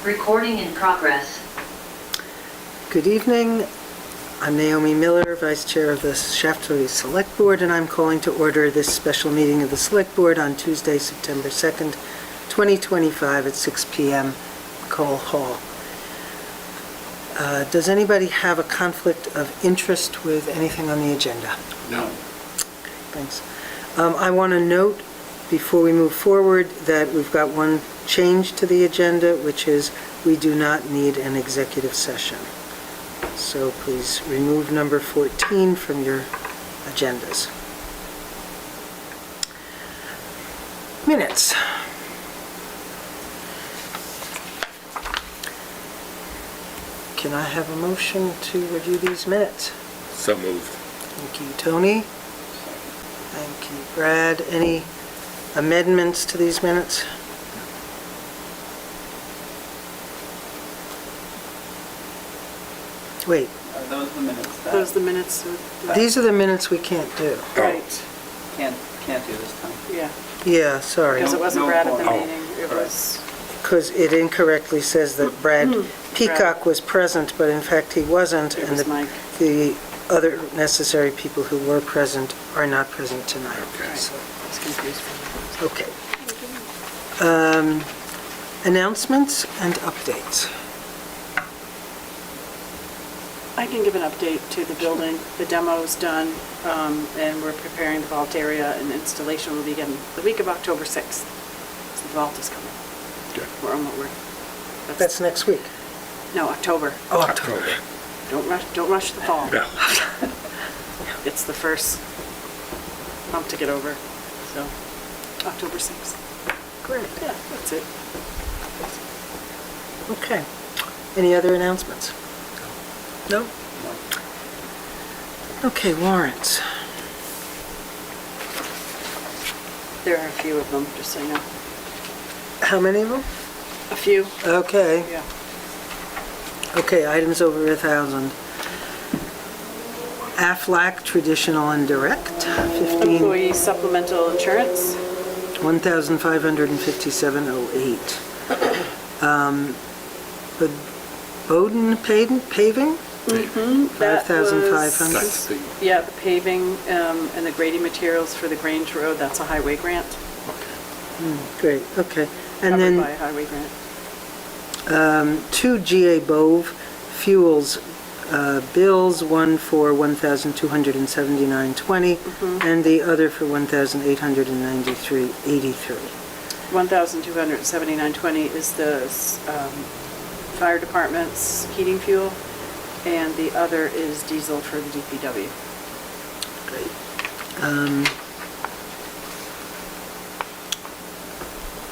Recording in progress. Good evening. I'm Naomi Miller, Vice Chair of the Shaftsbury Select Board, and I'm calling to order this special meeting of the Select Board on Tuesday, September 2nd, 2025 at 6 p.m. Cole Hall. Does anybody have a conflict of interest with anything on the agenda? No. Thanks. I want to note before we move forward that we've got one change to the agenda, which is we do not need an executive session. So please remove number 14 from your agendas. Minutes. Can I have a motion to review these minutes? So moved. Thank you, Tony. Thank you, Brad. Any amendments to these minutes? Wait, Are those the minutes? Those the minutes, these are the minutes we can't do. right, Can't do this time. yeah. Yeah, sorry, Because it wasn't No Brad at the quorum. meeting, it was, because it incorrectly says that Brad Peacock was present, but in fact he wasn't, it and was Mike. the other necessary people who were present are not present tonight. Okay. So, I was confused for okay. Announcements and updates. I can give an update to the building. The demo's done, and we're preparing the vault area, and installation will begin the week of October 6th. So the vault is coming. Good. We're on what we're, That's next week. no, October. Oh, October. Don't rush the fall. No. It's the first hump to get over, so October 6th. Great. Yeah, that's it. Okay. Any other announcements? No? Okay, warrants. There are a few of them, just so you know. How many of them? A few, Okay. yeah. Okay, items over 1,000. Aflac Traditional and Direct, 15, Employee supplemental insurance. 1,557.08. The Bowden paving, That 5,500. That's the, Yeah, the paving and the grading materials for the Grange Road, that's a highway grant, okay. Great, okay. And covered by then a highway grant. 2 GA Bove Fuels bills, one for 1,279.20 and the other for 1,893.83. 1,279.20 is the fire department's heating fuel, and the other is diesel for the DPW. Great.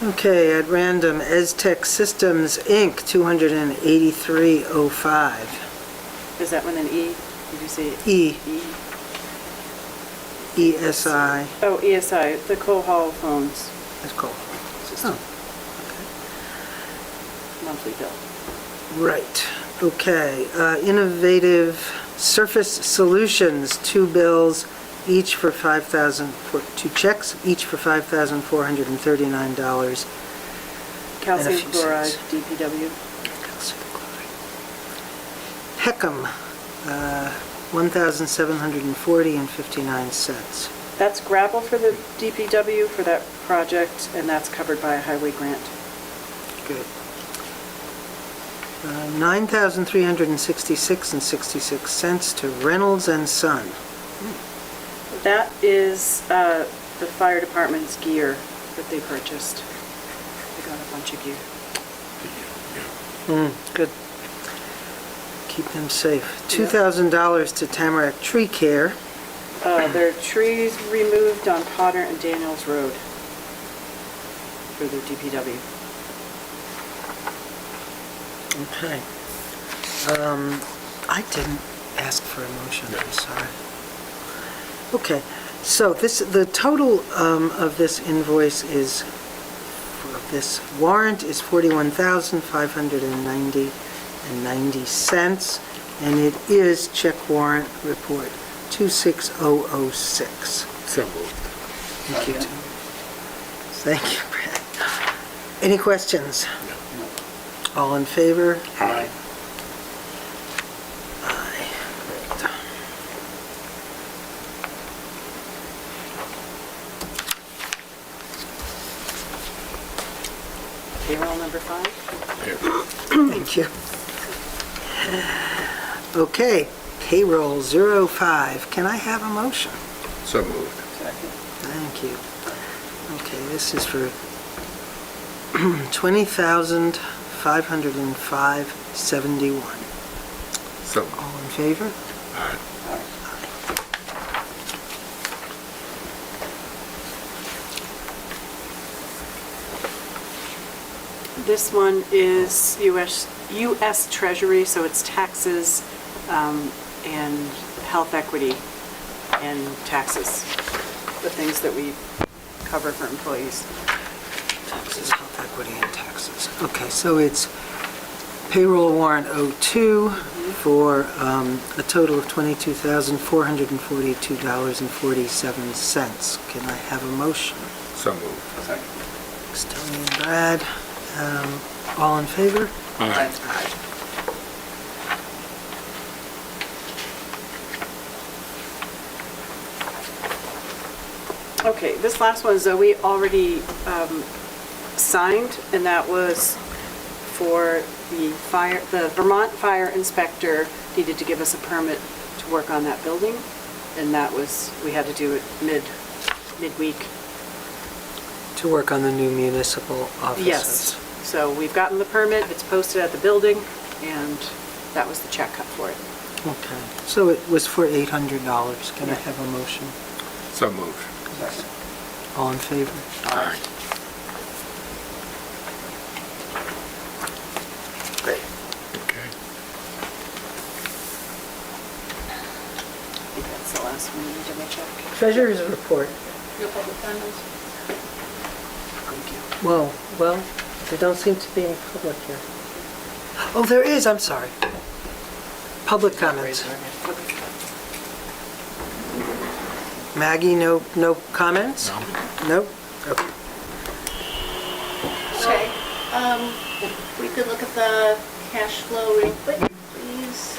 Okay, at random, Eztech Systems, Inc., 283.05. Is that one an E? Did you say E, E? ESI, Oh, ESI, the Cole Hall phones that's called. system, Oh, monthly bill. right, okay. Innovative Surface Solutions, 2 bills, each for 2 checks, each for $5,439. Calcium few chloride, cents. DPW. Heckham, 1,740.59. That's gravel for the DPW for that project, and that's covered by a highway grant. Good. 9,366.66 to Reynolds and Son. That is the fire department's gear that they purchased. They got a bunch of gear. Good. Keep them safe. $2,000 to Tamarack Tree Care. There are trees removed on Potter and Daniels Road for the DPW. Okay. I didn't ask for a motion, I'm sorry. Okay, so the total of this invoice is, of this warrant is $41,590.90, and it is check warrant report 26006. So moved. Thank you, Tim. Thank you, Brad. Any questions? All in favor? Aye. Aye. Great. Payroll number 5. Here. Thank you. Okay, payroll 05. Can I have a motion? So moved. Second. Thank you. Okay, this is for $20,505.71. So All moved. in favor? Aye. This one is U.S. Treasury, so it's taxes and health equity and taxes, the things that we cover for employees. Taxes, health equity, and taxes. Okay, so it's payroll warrant 02 for a total of $22,442.47. Can I have a motion? So moved. Second. Thanks, Tony and Brad. All in favor? Aye. Okay, this last one, Zoe already signed, and that was for the Vermont fire inspector needed to give us a permit to work on that building, and that was, we had to do it midweek. To work on the new municipal offices. Yes, so we've gotten the permit, it's posted at the building, and that was the check cut for it. Okay, so it was for $800. Can I have a motion? So moved. Second. All in favor? Aye. Great. Okay. I think that's the last one, you double check. Treasurer's report. No public comments? Well, there don't seem to be any public here. Oh, there is, I'm sorry. Public comments. Maggie, no comments? No. Nope? Okay. Okay, we could look at the cash flow real quick, please.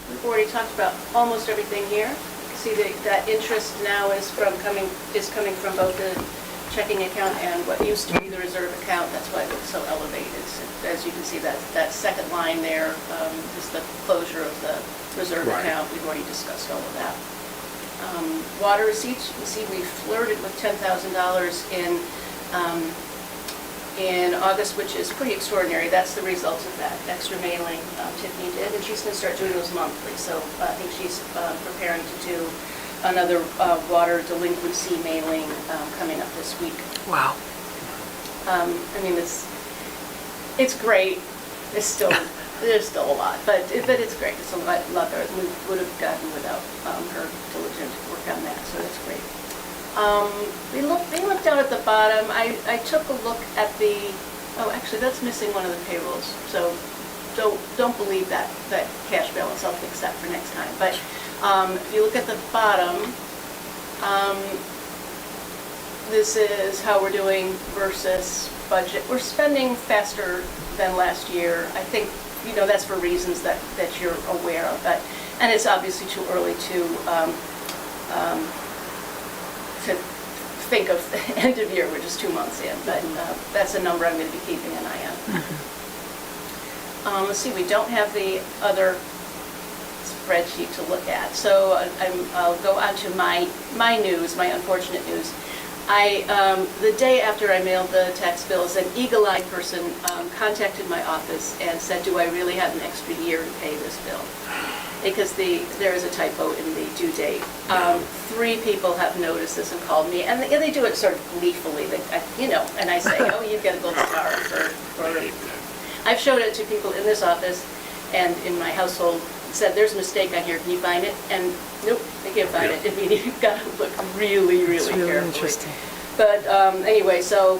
We've already talked about almost everything here. See that interest now is coming from both the checking account and what used to be the reserve account. That's why it looks so elevated. So, as you can see, that second line there is the closure of the reserve Right. account. We've already discussed all of that. Water receipts, you can see we flirted with $10,000 in August, which is pretty extraordinary. That's the result of that extra mailing Tiffany did, and she's going to start doing those monthly. So I think she's preparing to do another water delinquency mailing coming up this week. Wow. I mean, it's great. There's still a lot, but it's great. It's a lot better than we would have gotten without her diligent work on that. So that's great. We looked down at the bottom. I took a look at oh, actually, that's missing one of the payrolls. So don't believe that cash balance. I'll fix that for next time. But if you look at the bottom, this is how we're doing versus budget. We're spending faster than last year. I think, that's for reasons that you're aware of. And it's obviously too early to think of end of year. We're just 2 months in. But that's a number I'm going to be keeping an eye on. Let's see, we don't have the other spreadsheet to look at. So I'll go on to my news, my unfortunate news. The day after I mailed the tax bills, an eagle-eyed person contacted my office and said, do I really have an extra year to pay this bill? Because there is a typo in the due date. 3 people have noticed this and called me, and they do it sort of gleefully, and I say, oh, you get a gold star for I've showed it to people in this office and in my household, said, there's a mistake on here, can you find it? And nope, they can't find it. You've got to look really, really carefully. Really interesting. But anyway, so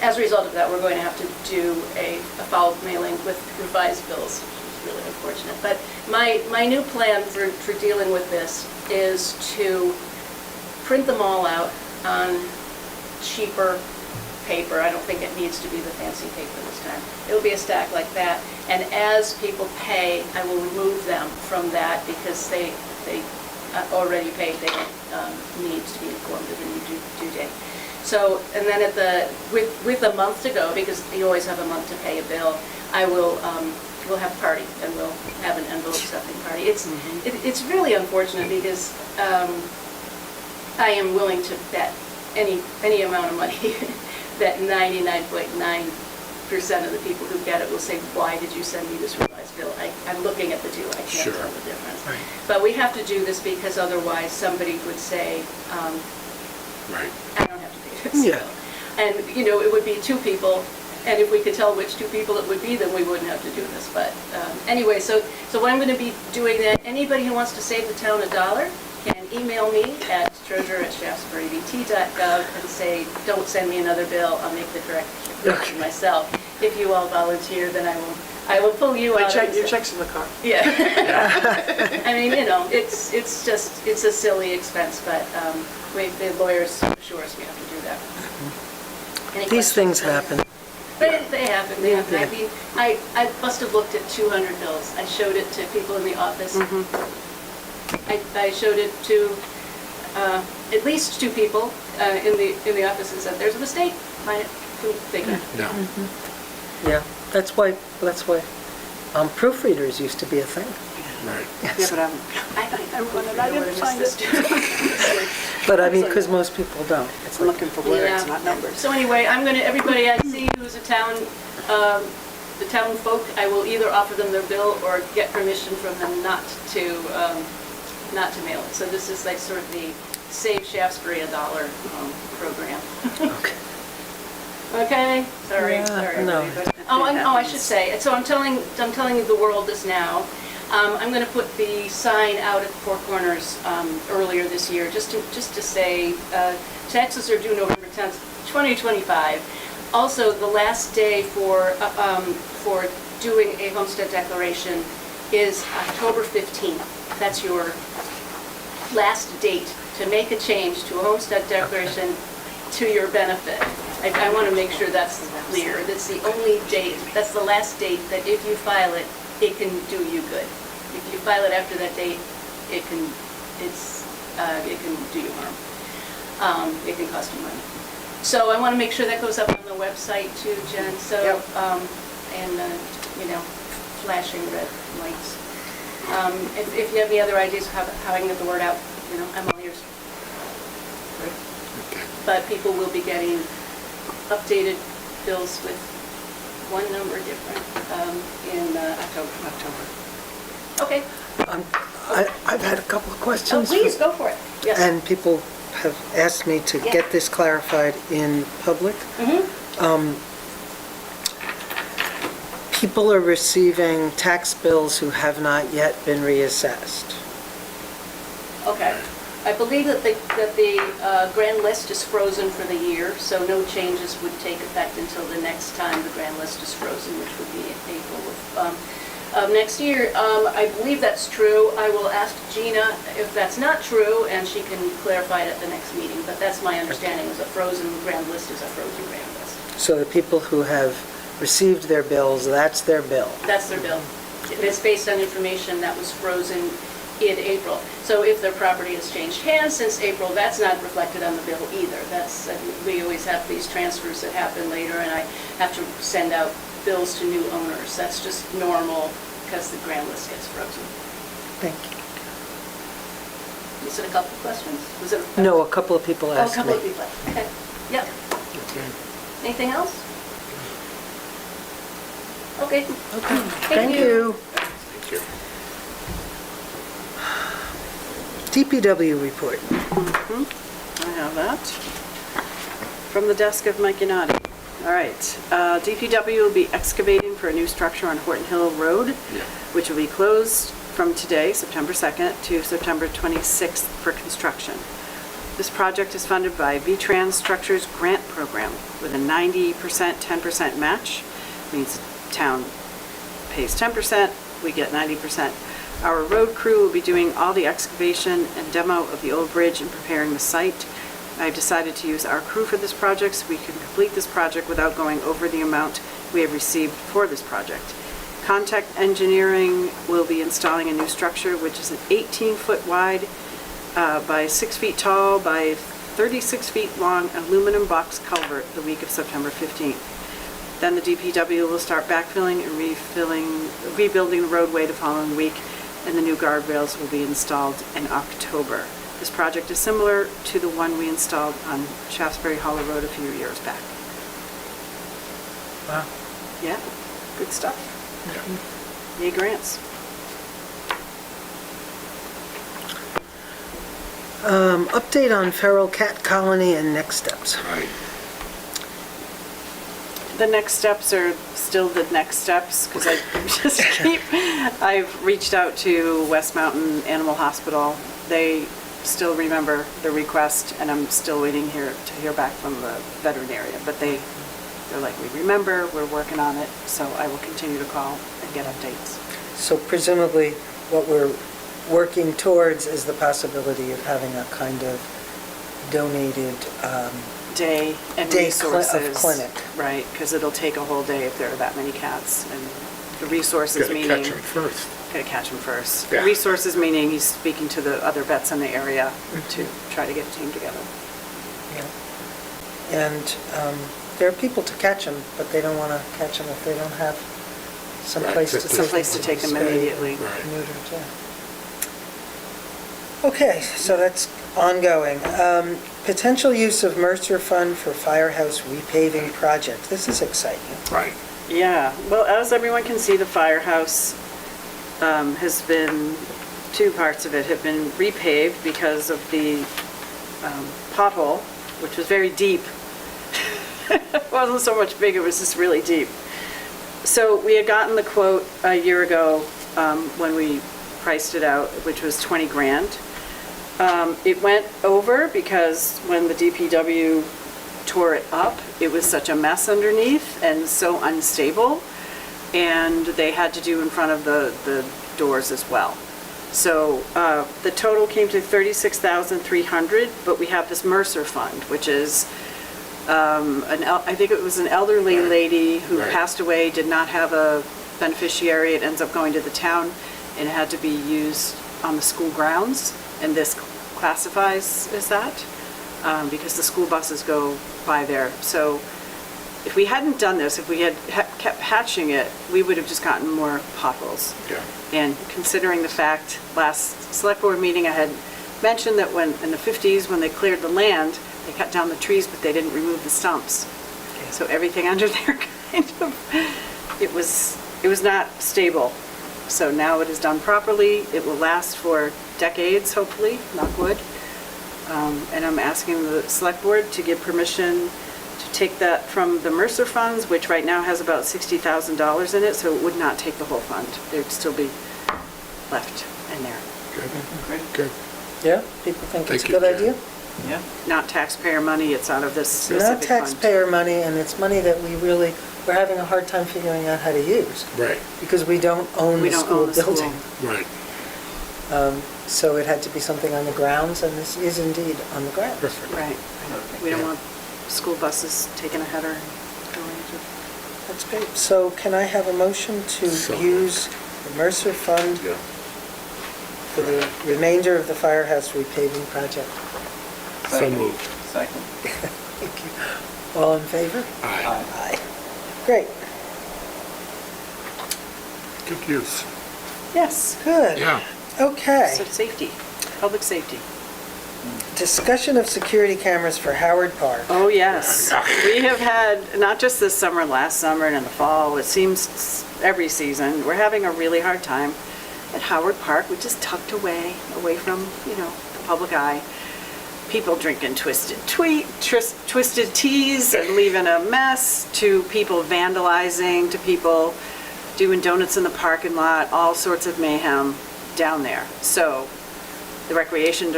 as a result of that, we're going to have to do a follow-up mailing with revised bills, which is really unfortunate. But my new plan for dealing with this is to print them all out on cheaper paper. I don't think it needs to be the fancy paper this time. It'll be a stack like that, and as people pay, I will remove them from that because they already paid. They don't need to be informed of the new due date. So, and then with a month to go, because you always have a month to pay a bill, I will, we'll have a party, and we'll have an envelope stuffing party. It's really unfortunate because I am willing to bet any amount of money that 99.9% of the people who get it will say, why did you send me this revised bill? I'm looking at the two, I can't Sure. tell the difference. Right. But we have to do this because otherwise somebody would say, Right. I don't have to pay this Yeah. bill. And, you know, it would be two people, and if we could tell which two people it would be, then we wouldn't have to do this. But anyway, so what I'm going to be doing then, anybody who wants to save the town $1 can email me at treasurer@shaftsburyvt.gov and say, don't send me another bill, I'll make the correction myself. If you all volunteer, then I will pull you out. Your check's in the car. Yeah. I mean, you know, it's a silly expense, but the lawyers assure us we have to do that. Any These questions? things happen. They happen. I mean, I must have looked at 200 bills. I showed it to people in the office. I showed it to at least two people in the office and said, there's a mistake. I couldn't figure. No. Yeah, that's why proofreaders used to be a thing. Right. Yeah, but I didn't find this. But I mean, because most people don't. It's I'm like, looking for words, Yeah. not numbers. So anyway, everybody I see who's the town folk, I will either offer them their bill or get permission from them not to mail it. So this is like sort of the Save Shaftsbury $1 program. okay. Okay? Sorry, Yeah, sorry. no. everybody. I should say, so I'm telling the world this now. I'm going to put the sign out at the Four Corners earlier this year, just to say, taxes are due November 10th, 2025. Also, the last day for doing a homestead declaration is October 15th. That's your last date to make a change to a homestead declaration to your benefit. I want to make sure that's clear. That's the only date, that's the last date that if you file it, it can do you good. If you file it after that date, it can do you harm. It can cost you money. So I want to make sure that goes up on the website too, Jen. So, Yep. you know, flashing red lights. If you have any other ideas of how I can get the word out, you know, I'm all ears. Okay. But people will be getting updated bills with one number different in October. Okay. I've had a couple of Oh, questions. please, go for it. Yes. And people have asked me to Yeah. get this clarified in public. Mhm. People are receiving tax bills who have not yet been reassessed. Okay. I believe that the grand list is frozen for the year, so no changes would take effect until the next time the grand list is frozen, which would be in April of next year. I believe that's true. I will ask Gina if that's not true, and she can clarify it at the next meeting. But that's my understanding, is a frozen grand list is a frozen grand list. So the people who have received their bills, that's their bill. That's their bill. It's based on information that was frozen in April. So if their property has changed hands since April, that's not reflected on the bill either. We always have these transfers that happen later, and I have to send out bills to new owners. That's just normal because the grand list gets frozen. Thank you. Was it a couple of questions? Was it? No, a couple of people Oh, a asked couple of me. people. Okay. Yep. Okay. Anything else? Okay. Okay, Thank you. Thank you. DPW report. I have that. From the desk of Mike Yanati. All right. DPW will be excavating for a new structure on Horton Hill Road, Yeah. which will be closed from today, September 2nd, to September 26th for construction. This project is funded by V-Trans Structures Grant Program with a 90%, 10% match. Means the town pays 10%, we get 90%. Our road crew will be doing all the excavation and demo of the old bridge and preparing the site. I've decided to use our crew for this project so we can complete this project without going over the amount we have received for this project. Contact Engineering will be installing a new structure, which is an 18-foot wide by 6 feet tall by 36 feet long aluminum box culvert the week of September 15th. Then the DPW will start backfilling and rebuilding the roadway the following week, and the new guardrails will be installed in October. This project is similar to the one we installed on Shaftsbury Hollow Road a few years back. Wow. Yeah, good stuff. Yay, grants. Update on feral cat colony and next steps. Right. The next steps are still the next steps, because I've reached out to West Mountain Animal Hospital. They still remember the request, and I'm still waiting to hear back from the veterinarian, but they're like, we remember, we're working on it, so I will continue to call and get updates. So presumably, what we're working towards is the possibility of having a kind of donated Day and day resources. of clinic. Right, because it'll take a whole day if there are that many cats, and the resources Gotta meaning... catch them first. Gotta catch him first. Yeah. Resources meaning he's speaking to the other vets in the area to try to get a team together. Yeah. And there are people to catch them, but they don't want to catch them if they don't have some Right, place to just- take them. Someplace to take them Spay, immediately. Right. neutered, yeah. Okay, so that's ongoing. Potential use of Mercer Fund for firehouse repaving project. This is exciting. Right. Yeah, well, as everyone can see, the firehouse has been, two parts of it have been repaved because of the pothole, which was very deep. It wasn't so much big, it was just really deep. So we had gotten the quote a year ago when we priced it out, which was 20 grand. It went over because when the DPW tore it up, it was such a mess underneath and so unstable, and they had to do in front of the doors as well. So the total came to $36,300, but we have this Mercer Fund, which is, I think it was an elderly lady who Right. passed away, did not have a beneficiary. It ends up going to the town, and it had to be used on the school grounds, and this classifies as that, because the school buses go by there. So if we hadn't done this, if we had kept patching it, we would have just gotten more potholes. Yeah. And considering the fact, last select board meeting, I had mentioned that when, in the 50s, when they cleared the land, they cut down the trees, but they didn't remove the stumps. So everything under there kind of, it was not stable. So now it is done properly. It will last for decades, hopefully, knock wood. And I'm asking the select board to give permission to take that from the Mercer funds, which right now has about $60,000 in it, so it would not take the whole fund. There'd still be left in there. Good. Good. Yeah, people think it's a Thank you, good Jen. idea? Yeah. Not taxpayer money, it's out of this It's specific not fund. taxpayer money, and it's money that we're having a hard time figuring out how to use, Right. because we don't own We the don't school own the school. building. Right. So it had to be something on the grounds, and this is indeed on the grounds. Perfect. Right. We don't want school buses taking a header and going into... That's great. So can I have a motion to So use the Mercer Fund Yeah. for the remainder of the firehouse repaving project? So Second. moved. Second. Thank you. All in favor? Aye. Aye. Great. Good use. Yes, Good. Yeah. Okay. so safety, public safety. Discussion of security cameras for Howard Park. Oh, yes. We have had, not just this summer, last summer and in the fall, it seems every season, we're having a really hard time at Howard Park, which is tucked away from, the public eye. People drinking twisted teas and leaving a mess, to people vandalizing, to people doing donuts in the parking lot, all sorts of mayhem down there. So the Recreation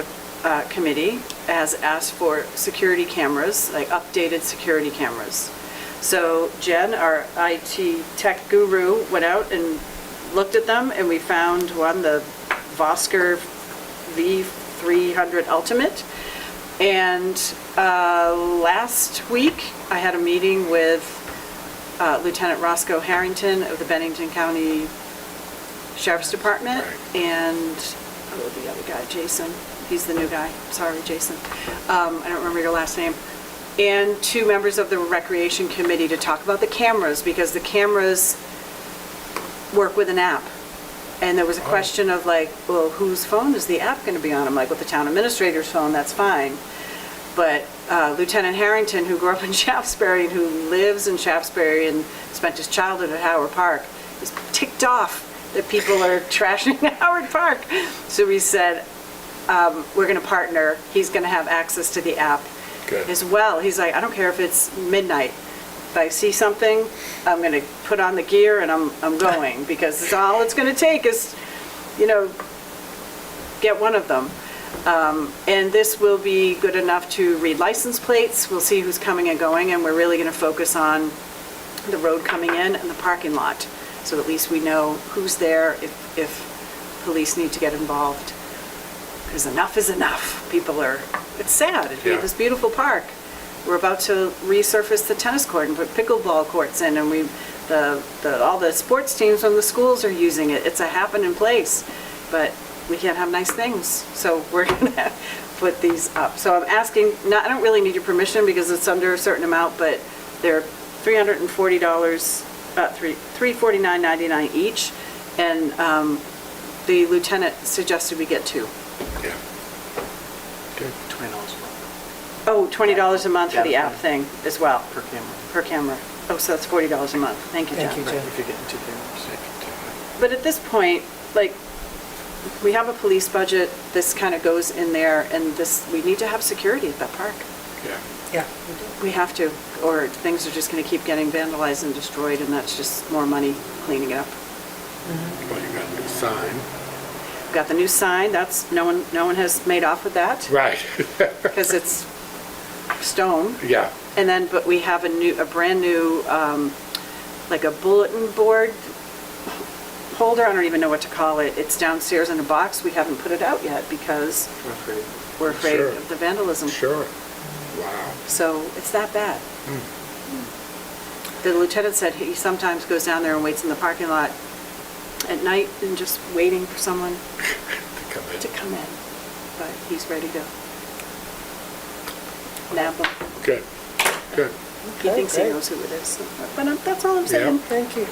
Committee has asked for security cameras, like updated security cameras. So Jen, our IT tech guru, went out and looked at them, and we found one, the Vosker V300 Ultimate. And last week, I had a meeting with Lieutenant Roscoe Harrington of the Bennington County Sheriff's Department, Right. and, the other guy, Jason, he's the new guy, sorry, Jason. I don't remember your last name. And 2 members of the Recreation Committee to talk about the cameras, because the cameras work with an app. And there was a question of like, well, whose phone is the app going to be on? I'm like, with the town administrator's phone, that's fine. But Lieutenant Harrington, who grew up in Shaftsbury and who lives in Shaftsbury and spent his childhood at Howard Park, is ticked off that people are trashing Howard Park. So we said, we're going to partner. He's going to have access to the app Good. as well. He's like, I don't care if it's midnight. If I see something, I'm going to put on the gear and I'm going, because it's all it's going to take is, get one of them. And this will be good enough to read license plates. We'll see who's coming and going, and we're really going to focus on the road coming in and the parking lot. So at least we know who's there if police need to get involved. Because enough is enough. It's sad. We Yeah. have this beautiful park. We're about to resurface the tennis court and put pickleball courts in, and all the sports teams from the schools are using it. It's a happening place, but we can't have nice things, so we're gonna put these up. So I'm asking, I don't really need your permission because it's under a certain amount, but they're $340, $349.99 each, and the lieutenant suggested we get 2. Yeah. Good. $20 Oh, $20 a month for the Yeah. app thing as well, per camera. per camera. Oh, so that's $40 a month. Thank you, John. Thank you, Jen. If you're getting 2 cameras. But at this point, like, we have a police budget, this kind of goes in there, and we need to have security at that park. Yeah. Yeah. We have to, or things are just going to keep getting vandalized and destroyed, and that's just more money cleaning it up. Well, you got a new sign. We've got the new sign, that's, no one has made off with that, Right. because it's stone. Yeah. And then, but we have a brand new, like a bulletin board holder, I don't even know what to call it. It's downstairs in a box. We haven't put it out yet because we're afraid Sure. of the vandalism. Sure. Wow. So it's that bad. The lieutenant said he sometimes goes down there and waits in the parking lot at night and just waiting for someone To come in. to come in. But he's ready to nab them. Good. Good. He Okay, thinks he great. knows who it is. But that's all I'm saying. Thank you.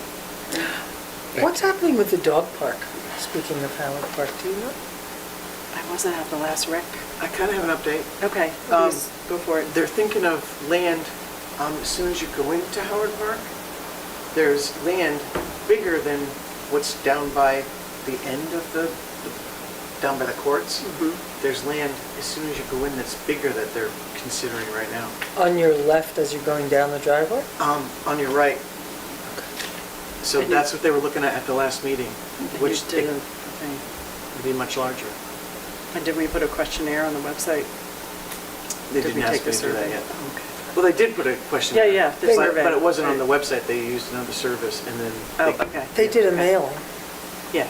What's happening with the dog park? Speaking of Howard Park, do you know? I wasn't at the last rec. I kind of have an update. Okay, Um, please, go for it. They're thinking of land, as soon as you go into Howard Park, there's land bigger than what's down by the end of down by the courts. There's land, as soon as you go in, that's bigger that they're considering right now. On your left as you're going down the driveway? On your right. So And you- that's what they were looking at the last meeting, which You did it a thing. would be much larger. And did we put a questionnaire on the website? They Did didn't we ask take me the to do that survey? yet. Okay. Well, they did put a question. Yeah, yeah, the survey. But it wasn't on the Right. website, they used another service, and then. Oh, they- okay. They did a Okay. mailing. Yeah.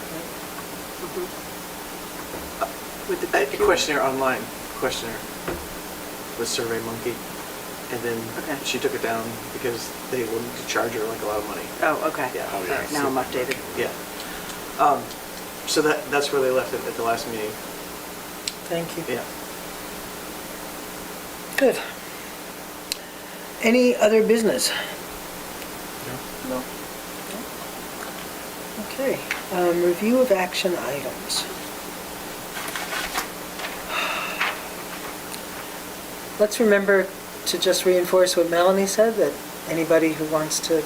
With the A questionnaire online, questionnaire with Survey Monkey, and then Okay. she took it down because they wanted to charge her like a lot of money. Oh, okay. Yeah. Oh, All yeah. right, now I'm updated. Yeah. So that's where they left it at the last meeting. Thank you. Yeah. Good. Any other business? No. Okay. Review of action items. Let's remember to just reinforce what Melanie said, that anybody who wants to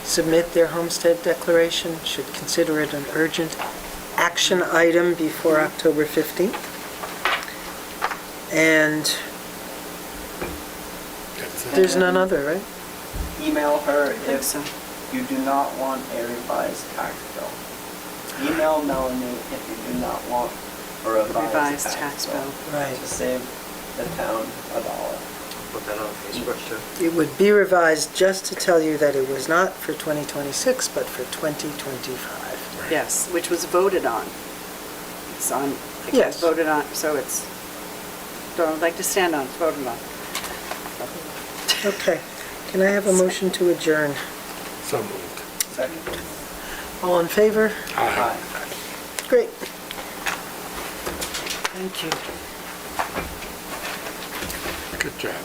submit their homestead declaration should consider it an urgent action item before October 15th. And That's it. there's none other, right? Email her think so. if you do not want a revised tax bill. Email Melanie if you do not want a revised tax bill. Right. To save the town $1. put that on Facebook too. It would be revised just to tell you that it was not for 2026, but for 2025. Yes, which was voted on. It's on, it Yes. was voted on, so it's, don't like to stand on, it's voted on. Okay. Can I have a motion to adjourn? So moved. Second. All in favor? Aye. Aye. Great. Thank you. Good job.